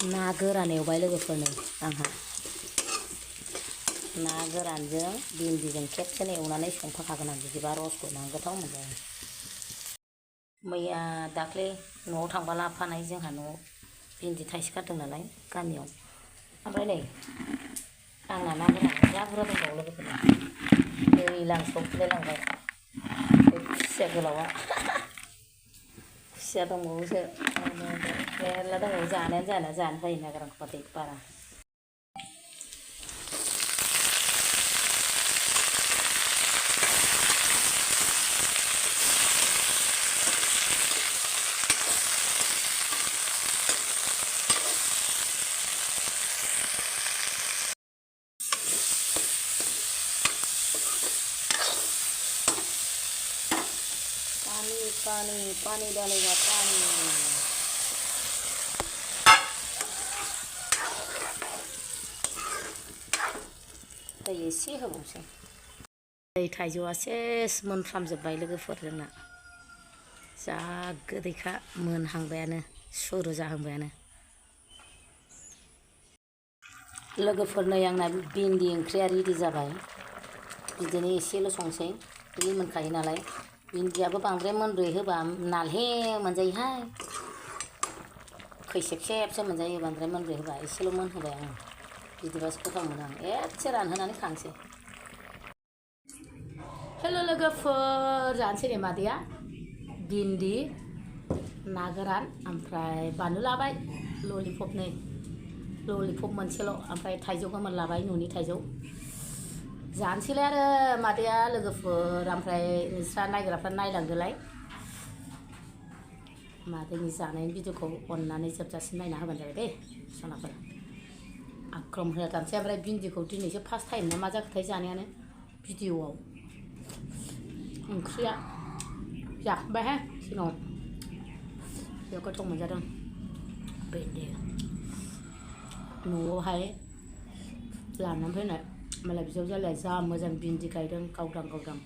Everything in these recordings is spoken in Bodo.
ना गोरान एवबाय लोगोफोरनो आंहा ना गोरानजों भिन्दिजों खेबसेनो एवनानै संफाखागोन आं बिदिबा रसखौ ना गोथाव मोनजायो। मैया दाख्लै न'आव थांबा लाबोफानाय जोंहा न'आव भिन्दि थाइसे गारदों नालाय गामियाव। ओमफ्राय नै आंना ना गोराना जा बुरजा दंबावो लोगोफोरनो दैलां सफैलायलांबाय बे खुसिया गोलावा खुसिया दंबावोसो मेरला दंबावो जानायानो जानो बायो ना गोरानखौ बाथाय बारा। पानी डालेगा पानी। दै एसे होबावसै। दै थाइजौआ सेस मोनफ्रामजोब्बाय लोगोफोर जोंना जा गोदैखा मोनहांबायानो सुरु जाहांबायानो। लोगोफोर नै आंना भिन्दि ओंख्रिया रेडि जाबाय। बिदिनो एसेल' संसै बे मोनखायो नालाय। भिन्दियाबो बांद्राय मोनब्रै होबा नालहे मोनजायोहाय खैसेबसेबसो मोनजायो बांद्राय मोनब्रै होबा। एसेल' मोनहोबाय आं बिदिबासो गोथाव मोनो आं एसे रानहोनानै खांसै। हेल' लोगोफोर जानोसै दे मादैया भिन्दि ना गोरान ओमफ्राय बानलु लाबाय ललिपप नै ललिपप मोनसेल' ओमफ्राय थाइजौ गोमोन लाबाय न'नि थाइजौ जानोसैलाय आरो मादैया लोगोफोर। ओमफ्राय नोंस्रा नायग्राफ्रा नायलांदोलाय मादैनि जानायनि भिडिअखौ अननानै जोबजासिम नायना होबानो जाबाय दे सनाफोर। आक्रम होना दानसै। ओमफ्राय भिन्दिखौ दिनैसो फार्स्ट टाइम ना मा जाखोथाय जानायानो भिडिअआव। ओंख्रिया जाखांबायहाय सिगाङाव बेयाव गोथाव मोनजादों भिन्दि न'आवहाय लानानै फैनाय मालाय बिजावजालिया जा मोजां भिन्दि गायदों गावदां गावदां।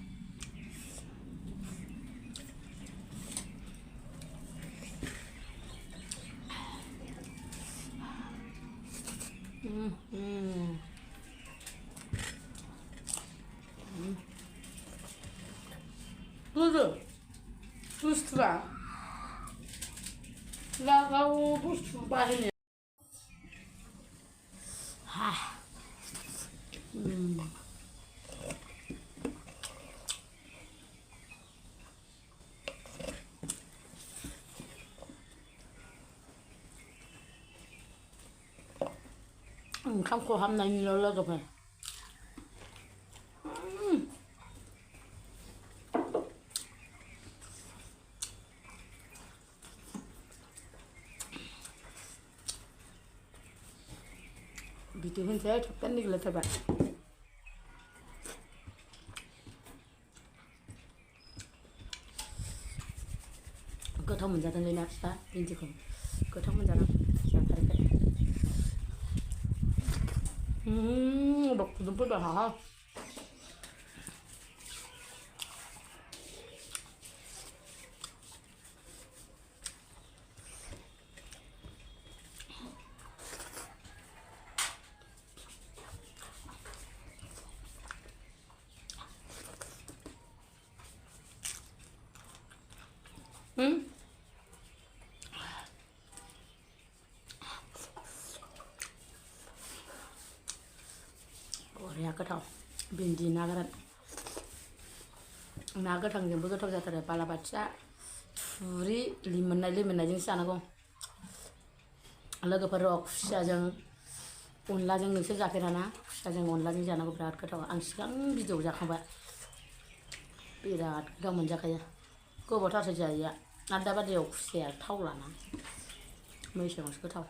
Budu bustuwa lagaw bustu bahini. ओंखामखौ हामनायनिल' लोगोफोर। बिदि होनसै थबथान निगलायथारबाय। गोथाव मोनजादोंलै ना फिसा भिन्दिखौ गोथाव मोनजादों जाथारैखाय। डक्टरजों फैबाय हाहा बरिया गोथाव भिन्दि ना गोरान ना गोथांजोंबो गोथाव जाथारो। बालाबाथिया थुरि लिमोननायजोंसो जानांगौ लोगोफोर। र' खुसियाजों अनलाजों नोंसोर जाफेराना खुसियाजों अनलाजों जानांगौ बिराद गोथाव। आं सिगां भिडिअआव जाखांबाय बिराद गोथाव मोनजाखायो गोबावथारसो जायैया। आरो दा बादियाव खुसियाया थावलाना मेसेङावसो गोथाव।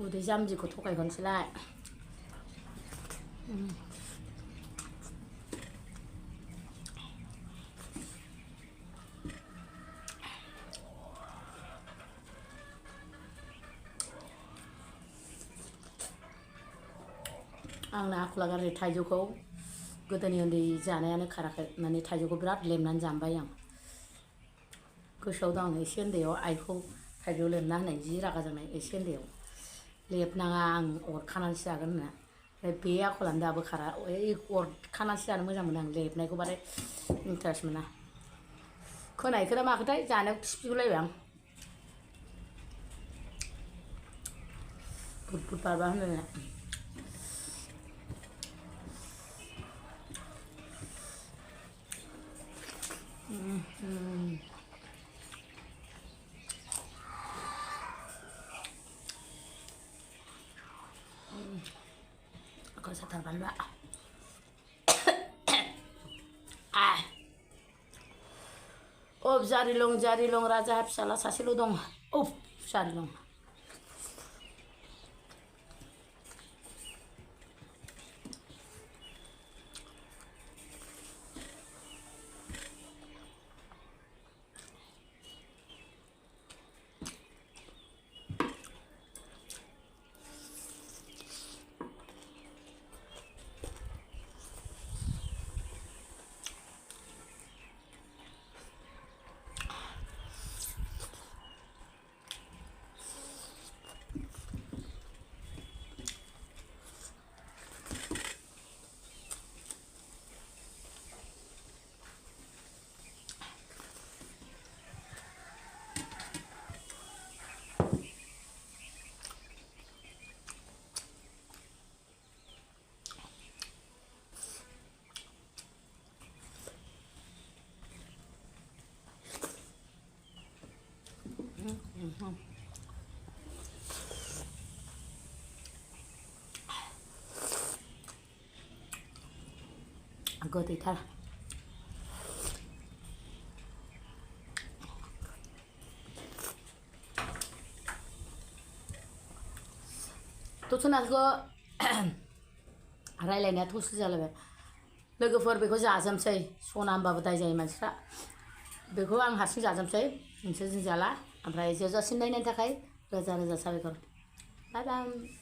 उदै जाम्बिखौ थगायहरनोसैलाय। आंना आखला गाज्रि थाइजौखौ गोदोनि उन्दै जानायानो खाराखै माने थाइजौखौ बिराद लेमनानै जामबाय आं गोसोआव दं एसे उन्दैयाव आइखौ थाइजौ लेमना होनाय जि रागा जोंनाय एसे उन्दैयाव लेबनाङा आं अरखानानैसो जागोन होनना ओमफ्राय बे आखलानो दाबो खारा अरखानानैसो जानो मोजां मोनो आं लेबनायखौ बारा इन्टारेस्ट मोना खोनायखोना माखोथाय जानायाव थिफिगुलायबाय आं बुद बुद बारबा होनलायनाय गोसाथार बानलुआ जारिलं राजा फिसाला सासेल' दं जारिलं गोदैथार दसनाखौ रायलायनाया थौस्लि जालायबाय लोगोफोर बेखौ जाजोबसै सना होनबाबो दाय जायो मानसिफ्रा बेखौ आं हारसिं जाजोबसै नोंसोरजों जाला ओमफ्राय जोबजासिम नायनायनि थाखाय रोजा रोजा साबायखर बाय बाय